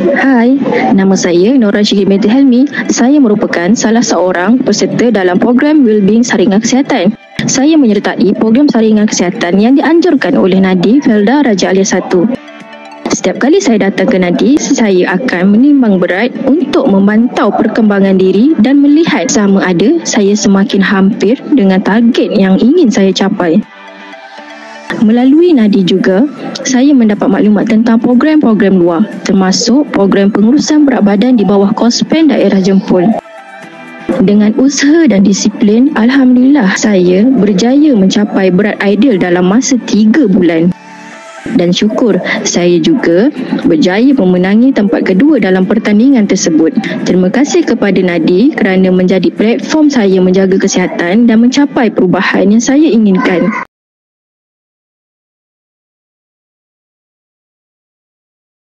Hai, nama saya Nora Syihid binti Helmi. Saya merupakan salah seorang peserta dalam program Wellbeing Saringan Kesihatan. Saya menyertai program saringan kesihatan yang dianjurkan oleh Nadi Felda Raja Alia 1. Setiap kali saya datang ke Nadi, saya akan menimbang berat untuk memantau perkembangan diri dan melihat sama ada saya semakin hampir dengan target yang ingin saya capai. Melalui Nadi juga, saya mendapat maklumat tentang program-program luar, termasuk program pengurusan berat badan di bawah KOSPEN daerah Jempol. Dengan usaha dan disiplin, Alhamdulillah saya berjaya mencapai berat ideal dalam masa 3 bulan. Dan syukur, saya juga berjaya memenangi tempat kedua dalam pertandingan tersebut. Terima kasih kepada Nadi kerana menjadi platform saya menjaga kesihatan dan mencapai perubahan yang saya inginkan.